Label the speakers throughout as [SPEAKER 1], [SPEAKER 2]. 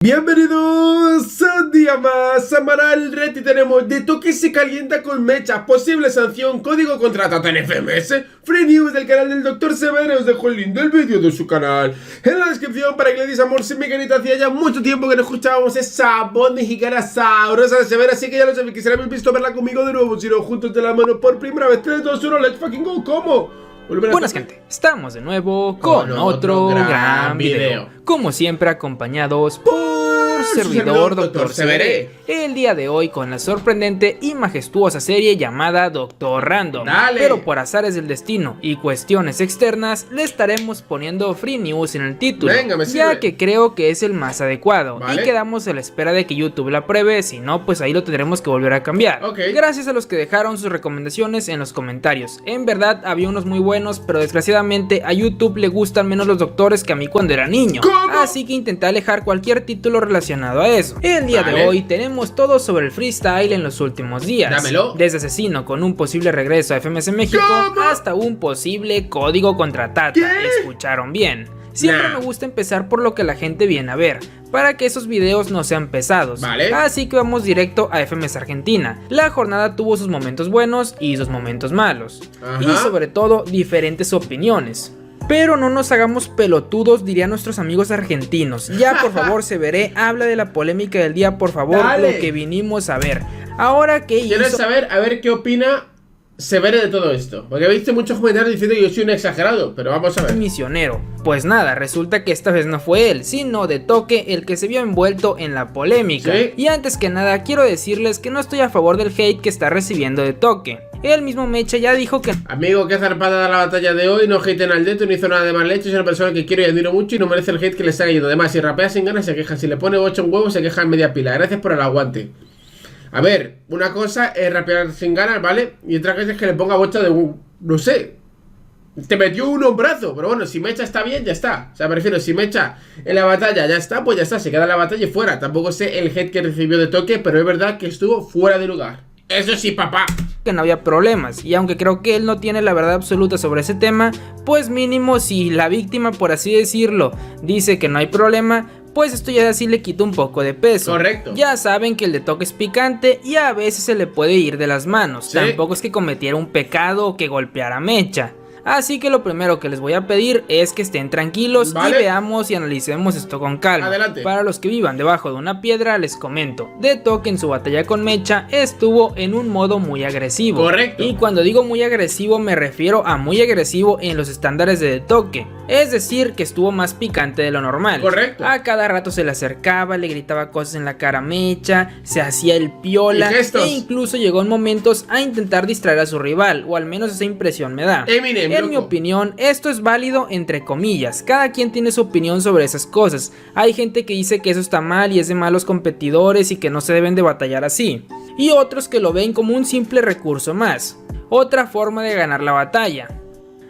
[SPEAKER 1] Bienvenidos a un día más a Manal Red y tenemos de toque se calienta con mecha, posible sanción, código contratado en FMS, free news del canal del Dr. Severe. Os dejo el link del vídeo de su canal en la descripción para que le deis amor sin mi carita. Hacía ya mucho tiempo que no escuchábamos esa voz mexicana sabrosa de Severe, así que ya lo sabéis, que si la habéis visto verla conmigo de nuevo, si no juntos de la mano por primera vez. 3, 2, 1, let's fucking go. ¿Cómo?
[SPEAKER 2] Buenas gente, estamos de nuevo con otro gran video. Como siempre acompañados por servidor Dr. Severe. El día de hoy con la sorprendente y majestuosa serie llamada Doctor Random. Pero por azares del destino y cuestiones externas le estaremos poniendo free news en el título. Ya que creo que es el más adecuado. Y quedamos a la espera de que YouTube la apruebe, si no pues ahí lo tendremos que volver a cambiar. Gracias a los que dejaron sus recomendaciones en los comentarios. En verdad había unos muy buenos, pero desgraciadamente a YouTube le gustan menos los doctores que a mí cuando era niño. Así que intenté alejar cualquier título relacionado a eso. El día de hoy tenemos todo sobre el freestyle en los últimos días. Desde asesino con un posible regreso a FMS México hasta un posible código contra Tata. ¿Escucharon bien? Siempre me gusta empezar por lo que la gente viene a ver, para que esos videos no sean pesados. Así que vamos directo a FMS Argentina. La jornada tuvo sus momentos buenos y sus momentos malos. Y sobre todo diferentes opiniones. Pero no nos hagamos pelotudos, dirían nuestros amigos argentinos. Ya por favor Severe, habla de la polémica del día, por favor, lo que vinimos a ver. Ahora que
[SPEAKER 1] quiero saber, a ver qué opina Severe de todo esto, porque he visto muchos comentarios diciendo que yo soy un exagerado, pero vamos a ver.
[SPEAKER 2] Misionero. Pues nada, resulta que esta vez no fue él, sino de toque el que se vio envuelto en la polémica. Y antes que nada quiero decirles que no estoy a favor del hate que está recibiendo de toque. El mismo Mecha ya dijo que...
[SPEAKER 1] Amigo, qué zarpada la batalla de hoy, no haten al Deto, no hizo nada de mal hecho, es una persona que quiero y admiro mucho y no merece el hate que le está cayendo. Además, si rapea sin ganas se queja, si le pone 8 en huevo se queja en media pila. Gracias por el aguante. A ver, una cosa es rapear sin ganas, ¿vale? Y otra cosa es que le ponga bocha de un... no sé. Te metió un hombrazo, pero bueno, si Mecha está bien, ya está. O sea, me refiero, si Mecha en la batalla ya está, pues ya está, se queda en la batalla y fuera. Tampoco sé el hate que recibió de toque, pero es verdad que estuvo fuera de lugar. Eso sí, papá.
[SPEAKER 2] Que no había problemas, y aunque creo que él no tiene la verdad absoluta sobre ese tema, pues mínimo si la víctima, por así decirlo, dice que no hay problema, pues esto ya así le quita un poco de peso.
[SPEAKER 1] Correcto.
[SPEAKER 2] Ya saben que el de toque es picante y a veces se le puede ir de las manos. Tampoco es que cometiera un pecado o que golpeara a Mecha. Así que lo primero que les voy a pedir es que estén tranquilos y veamos y analicemos esto con calma.
[SPEAKER 1] Adelante.
[SPEAKER 2] Para los que vivan debajo de una piedra les comento, de toque en su batalla con Mecha estuvo en un modo muy agresivo.
[SPEAKER 1] Correcto.
[SPEAKER 2] Y cuando digo muy agresivo me refiero a muy agresivo en los estándares de toque. Es decir, que estuvo más picante de lo normal.
[SPEAKER 1] Correcto.
[SPEAKER 2] A cada rato se le acercaba, le gritaba cosas en la cara a Mecha, se hacía el piola e incluso llegó en momentos a intentar distraer a su rival, o al menos esa impresión me da. En mi opinión, esto es válido entre comillas, cada quien tiene su opinión sobre esas cosas. Hay gente que dice que eso está mal y es de malos competidores y que no se deben de batallar así, y otros que lo ven como un simple recurso más, otra forma de ganar la batalla.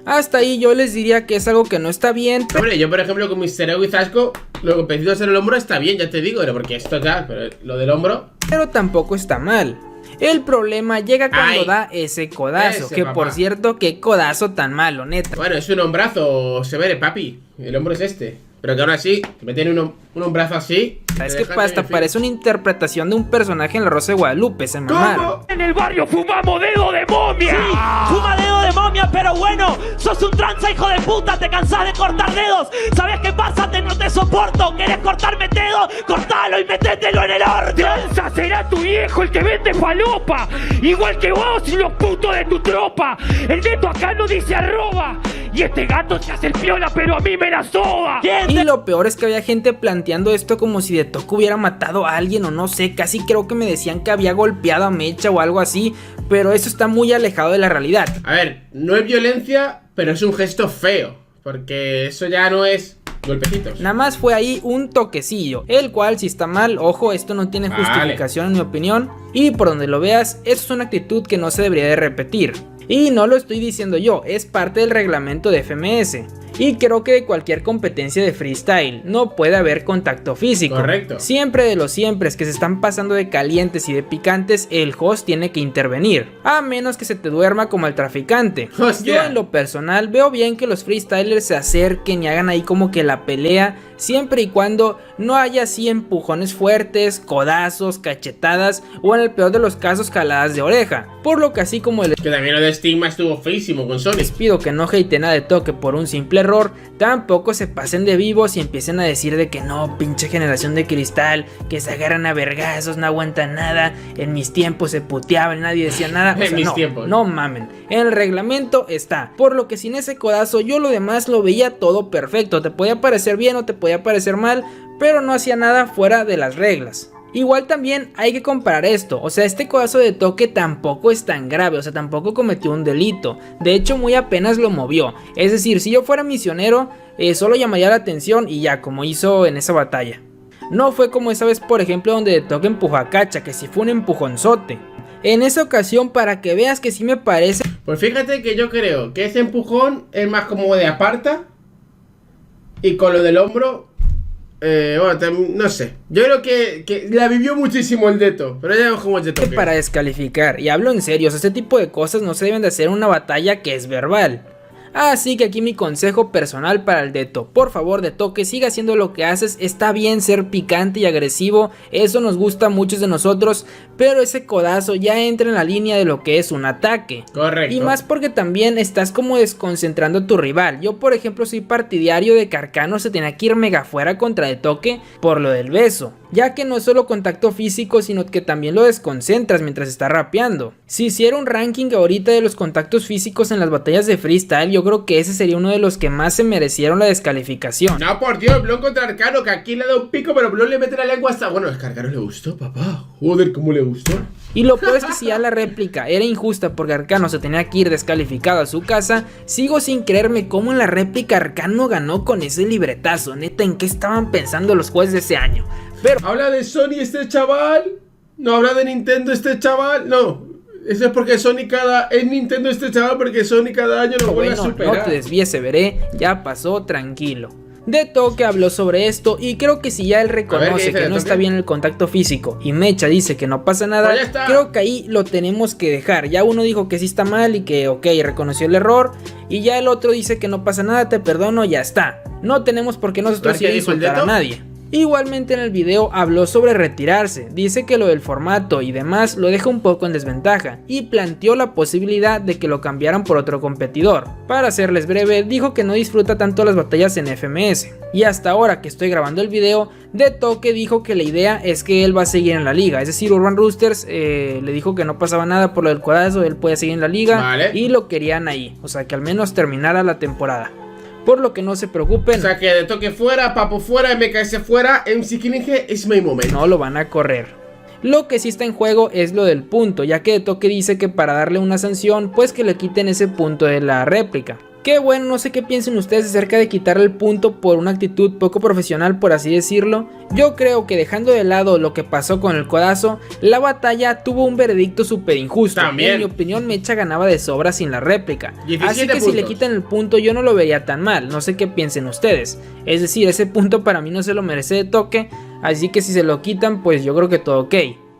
[SPEAKER 2] Hasta ahí yo les diría que es algo que no está bien.
[SPEAKER 1] Hombre, yo por ejemplo con Mr. Ego y Zasco, lo que pedí hacer el hombro está bien, ya te digo, porque esto ya, pero lo del hombro...
[SPEAKER 2] Pero tampoco está mal. El problema llega cuando da ese codazo, que papá, por cierto, qué codazo tan malo, neta.
[SPEAKER 1] Bueno, es un hombrazo, Severe, papi. El hombro es este. Pero que aún así, me tiene un hombrazo así.
[SPEAKER 2] ¿Sabes qué pasa? Parece una interpretación de un personaje en La Rosa de Guadalupe, se mamaron.
[SPEAKER 3] En el barrio fumamos dedo de momia.
[SPEAKER 4] Sí, fuma dedo de momia, pero bueno, sos un tranza, hijo de puta, te cansás de cortar dedos. ¿Sabes qué pasa? No te soporto. ¿Querés cortarme dedo? Cortalo y metételo en el orto.
[SPEAKER 3] Tranza será tu viejo el que vende falopa, igual que vos y los putos de tu tropa. El neto acá no dice arroba, y este gato se hace el piola, pero a mí me la soba.
[SPEAKER 2] Y lo peor es que había gente planteando esto como si de toque hubiera matado a alguien o no sé, casi creo que me decían que había golpeado a Mecha o algo así, pero eso está muy alejado de la realidad.
[SPEAKER 1] A ver, no es violencia, pero es un gesto feo, porque eso ya no es golpecitos.
[SPEAKER 2] Nada más fue ahí un toquecillo, el cual si está mal, ojo, esto no tiene justificación en mi opinión, y por donde lo veas, eso es una actitud que no se debería de repetir. Y no lo estoy diciendo yo, es parte del reglamento de FMS. Y creo que de cualquier competencia de freestyle no puede haber contacto físico.
[SPEAKER 1] Correcto.
[SPEAKER 2] Siempre de los siempres que se están pasando de calientes y de picantes, el host tiene que intervenir, a menos que se te duerma como el traficante.
[SPEAKER 1] Hostia.
[SPEAKER 2] Yo en lo personal veo bien que los freestylers se acerquen y hagan ahí como que la pelea siempre y cuando no haya así empujones fuertes, codazos, cachetadas o en el peor de los casos jaladas de oreja. Por lo que así como el
[SPEAKER 1] Que también lo de Stigma estuvo feísimo con Sony.
[SPEAKER 2] les pido que no haten a De Toque por un simple error, tampoco se pasen de vivos y empiecen a decir de que no, pinche generación de cristal, que se agarran a vergazos, no aguantan nada, en mis tiempos se puteaban, nadie decía nada. O sea,
[SPEAKER 1] En mis
[SPEAKER 2] no,
[SPEAKER 1] tiempos.
[SPEAKER 2] no mamen, en el reglamento está, por lo que sin ese codazo yo lo demás lo veía todo perfecto, te podía parecer bien o te podía parecer mal, pero no hacía nada fuera de las reglas. Igual también hay que comparar esto, o sea, este codazo de Toque tampoco es tan grave, o sea, tampoco cometió un delito, de hecho muy apenas lo movió, es decir, si yo fuera misionero, solo llamaría la atención y ya, como hizo en esa batalla. No fue como esa vez, por ejemplo, donde De Toque empujó a Cacha, que sí fue un empujonzote. En esa ocasión, para que veas que sí me parece...
[SPEAKER 1] Pues fíjate que yo creo que ese empujón es más como de aparta. Y con lo del hombro, bueno, no sé. Yo creo que la vivió muchísimo el Deto. Pero ya vemos cómo es De Toque.
[SPEAKER 2] para descalificar, y hablo en serio, o sea, este tipo de cosas no se deben de hacer en una batalla que es verbal. Así que aquí mi consejo personal para el Deto: por favor, De Toque, siga haciendo lo que haces, está bien ser picante y agresivo, eso nos gusta a muchos de nosotros, pero ese codazo ya entra en la línea de lo que es un ataque.
[SPEAKER 1] Correcto.
[SPEAKER 2] Y más porque también estás como desconcentrando a tu rival. Yo por ejemplo soy partidario de que Arcano se tenía que ir mega fuera contra De Toque por lo del beso, ya que no es solo contacto físico, sino que también lo desconcentras mientras está rapeando. Si hiciera un ranking ahorita de los contactos físicos en las batallas de freestyle, yo creo que ese sería uno de los que más se merecieron la descalificación.
[SPEAKER 1] No, por Dios, Blon contra Arcano, que aquí le da un pico, pero Blon le mete la lengua hasta... Bueno, es que a Arcano le gustó, papá. Joder, cómo le gustó.
[SPEAKER 2] Y lo peor es que si ya la réplica era injusta porque Arcano se tenía que ir descalificado a su casa, sigo sin creerme cómo en la réplica Arcano ganó con ese libretazo. Neta, ¿en qué estaban pensando los jueces de ese año? Pero
[SPEAKER 1] ¿habla de Sony este chaval? ¿No habla de Nintendo este chaval? No. Eso es porque Sony es Nintendo este chaval, porque Sony cada año lo vuelve a superar.
[SPEAKER 2] no te desvíes, se veré, ya pasó, tranquilo. De Toque habló sobre esto y creo que si ya él reconoce que no está bien el contacto físico y Mecha dice que no pasa nada,
[SPEAKER 1] pues
[SPEAKER 2] creo que ahí lo tenemos que dejar. Ya uno dijo que sí está mal y que ok, reconoció el error, y ya el otro dice que no pasa nada, te perdono, ya está. No tenemos por qué nosotros ir a insultar a nadie. Igualmente en el video habló sobre retirarse, dice que lo del formato y demás lo deja un poco en desventaja y planteó la posibilidad de que lo cambiaran por otro competidor. Para hacerles breve, dijo que no disfruta tanto las batallas en FMS. Y hasta ahora que estoy grabando el video, De Toque dijo que la idea es que él va a seguir en la liga, es decir, Urban Roosters le dijo que no pasaba nada por lo del codazo, él puede seguir en la liga,
[SPEAKER 1] vale,
[SPEAKER 2] y lo querían ahí, o sea que al menos terminara la temporada. Por lo que no se preocupen.
[SPEAKER 1] O sea que De Toque fuera, Papo fuera, MKS fuera, MC Killing es mi momento.
[SPEAKER 2] No lo van a correr. Lo que sí está en juego es lo del punto, ya que De Toque dice que para darle una sanción, pues que le quiten ese punto de la réplica. Que bueno, no sé qué piensen ustedes acerca de quitarle el punto por una actitud poco profesional, por así decirlo. Yo creo que dejando de lado lo que pasó con el codazo, la batalla tuvo un veredicto súper injusto.
[SPEAKER 1] También.
[SPEAKER 2] En mi opinión, Mecha ganaba de sobra sin la réplica.
[SPEAKER 1] 17
[SPEAKER 2] así que
[SPEAKER 1] puntos.
[SPEAKER 2] si le quitan el punto yo no lo vería tan mal, no sé qué piensen ustedes. Es decir, ese punto para mí no se lo merece De Toque, así que si se lo quitan pues yo creo que todo ok.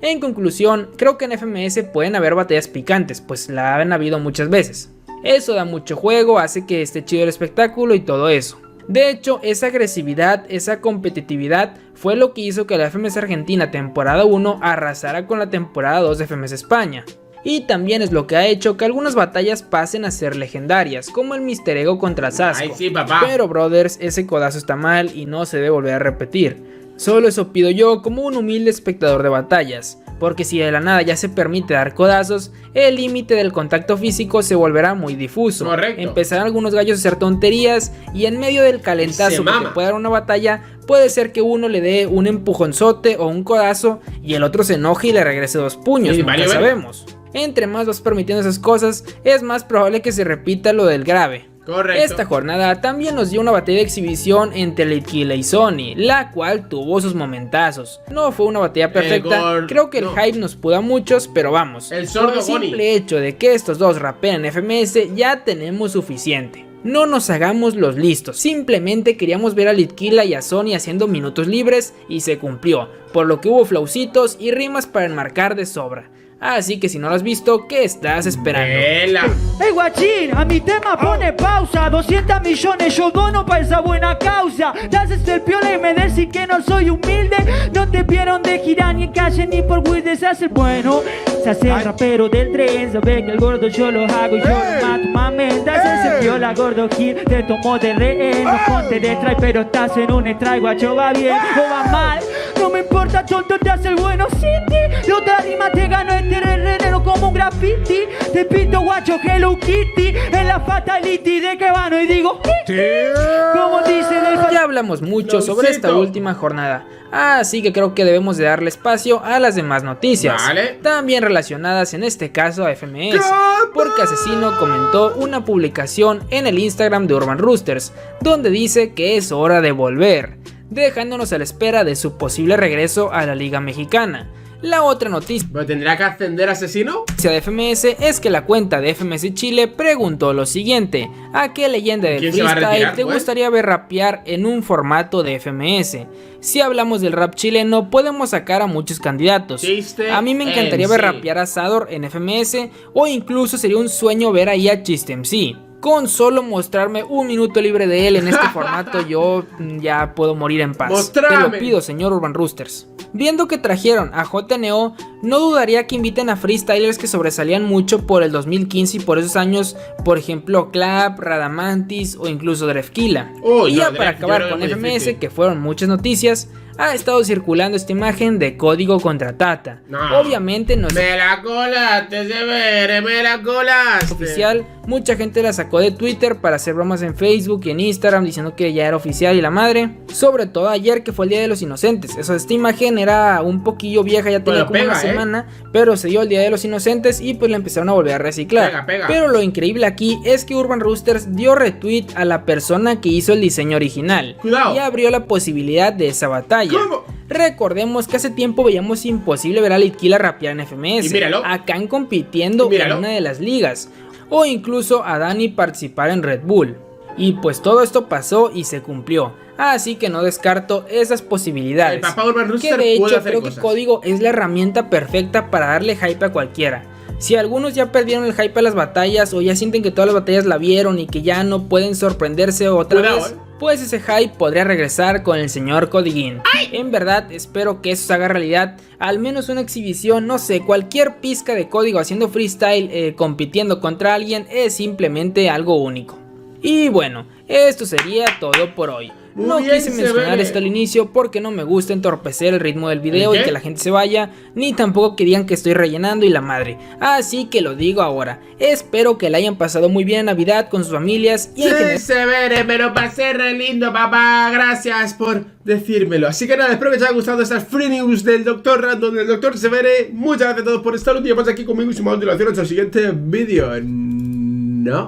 [SPEAKER 2] En conclusión, creo que en FMS pueden haber batallas picantes, pues la han habido muchas veces. Eso da mucho juego, hace que esté chido el espectáculo y todo eso. De hecho, esa agresividad, esa competitividad fue lo que hizo que la FMS Argentina temporada 1 arrasara con la temporada 2 de FMS España. Y también es lo que ha hecho que algunas batallas pasen a ser legendarias, como el Mr. Ego contra Sasco.
[SPEAKER 1] Ay, sí, papá.
[SPEAKER 2] Pero brothers, ese codazo está mal y no se debe volver a repetir. Solo eso pido yo como un humilde espectador de batallas, porque si de la nada ya se permite dar codazos, el límite del contacto físico se volverá muy difuso.
[SPEAKER 1] Correcto.
[SPEAKER 2] Empezarán algunos gallos a hacer tonterías y en medio del calentazo que te puede dar una batalla, puede ser que uno le dé un empujonzote o un codazo y el otro se enoje y le regrese 2 puños, nunca sabemos. Entre más vas permitiendo esas cosas, es más probable que se repita lo del grave.
[SPEAKER 1] Correcto.
[SPEAKER 2] Esta jornada también nos dio una batalla de exhibición entre Litquila y Sony, la cual tuvo sus momentazos. No fue una batalla perfecta, creo que el hype nos pudo a muchos, pero vamos,
[SPEAKER 1] el sordo
[SPEAKER 2] por el simple hecho de que estos dos rapean en FMS ya tenemos suficiente. No nos hagamos los listos, simplemente queríamos ver a Litquila y a Sony haciendo minutos libres y se cumplió, por lo que hubo flaucitos y rimas para enmarcar de sobra. Así que si no lo has visto, ¿qué estás esperando?
[SPEAKER 4] Hey guachín, a mi tema pone pausa. 200 millones yo dono para esa buena causa. Te haces el piola y me decís que no soy humilde. No te vieron de girar ni en calle ni por Wilde. Se hace el bueno, se hace el rapero del tren. Sabe que el gordo yo lo hago y yo lo mato, mamen. Te haces el piola, gordo Gil, te tomó de rehén. No ponte de strike, pero estás en un strike. Guacho, va bien o va mal, no me importa, tonto, te hace el bueno City. De otra rima te gano este herrero como un graffiti. Te pinto guacho Hello Kitty en la fatality de que vano y digo como dice del...
[SPEAKER 2] Ya hablamos mucho sobre esta última jornada, así que creo que debemos de darle espacio a las demás noticias, también relacionadas en este caso a FMS, porque Asesino comentó una publicación en el Instagram de Urban Roosters, donde dice que es hora de volver, dejándonos a la espera de su posible regreso a la Liga Mexicana. La otra noticia
[SPEAKER 1] ¿pero tendrá que ascender Asesino?
[SPEAKER 2] de FMS es que la cuenta de FMS Chile preguntó lo siguiente: ¿a qué leyenda de freestyle te gustaría ver rapear en un formato de FMS? Si hablamos del rap chileno podemos sacar a muchos candidatos. A mí me encantaría ver rapear a Sador en FMS, o incluso sería un sueño ver ahí a Chiste MC. Con solo mostrarme un minuto libre de él en este formato yo ya puedo morir en paz.
[SPEAKER 1] ¡Mostrame!
[SPEAKER 2] Te lo pido, señor Urban Roosters. Viendo que trajeron a JNO, no dudaría que inviten a freestylers que sobresalían mucho por el 2015 y por esos años, por ejemplo Clap, Radamantis o incluso Drefkila. Y ya para acabar con FMS, que fueron muchas noticias, ha estado circulando esta imagen de Código contra Tata. Obviamente no
[SPEAKER 1] me la colaste, Severe, me la colaste.
[SPEAKER 2] Oficial, mucha gente la sacó de Twitter para hacer bromas en Facebook y en Instagram diciendo que ya era oficial y la madre. Sobre todo ayer, que fue el Día de los Inocentes. Esta imagen era un poquillo vieja, ya tenía como una semana, pero se dio el Día de los Inocentes y pues la empezaron a volver a reciclar. Pero lo increíble aquí es que Urban Roosters dio retweet a la persona que hizo el diseño original y abrió la posibilidad de esa batalla.
[SPEAKER 1] ¿Cómo?
[SPEAKER 2] Recordemos que hace tiempo veíamos imposible ver a Litquila rapear en FMS, a Khan compitiendo en una de las ligas, o incluso a Dani participar en Red Bull. Y pues todo esto pasó y se cumplió, así que no descarto esas posibilidades.
[SPEAKER 1] El papá Urban Rooster
[SPEAKER 2] que de hecho creo
[SPEAKER 1] cosas.
[SPEAKER 2] Que Código es la herramienta perfecta para darle hype a cualquiera. Si algunos ya perdieron el hype a las batallas o ya sienten que todas las batallas la vieron y que ya no pueden sorprenderse otra vez, pues ese hype podría regresar con el señor Codiguín. En verdad espero que eso se haga realidad, al menos una exhibición, no sé, cualquier pizca de Código haciendo freestyle, compitiendo contra alguien es simplemente algo único. Y bueno, esto sería todo por hoy. No quise mencionar esto al inicio porque no me gusta entorpecer el ritmo del video y que la gente se vaya, ni tampoco que digan que estoy rellenando y la madre. Así que lo digo ahora. Espero que la hayan pasado muy bien en Navidad con sus familias y
[SPEAKER 1] Severe, me lo pasé re lindo, papá. Gracias por decírmelo. Así que nada, espero que te haya gustado estas free news del Dr. Random, del Dr. Severe. Muchas gracias a todos por estar un día más aquí conmigo y sin más dilación hasta el siguiente vídeo. No.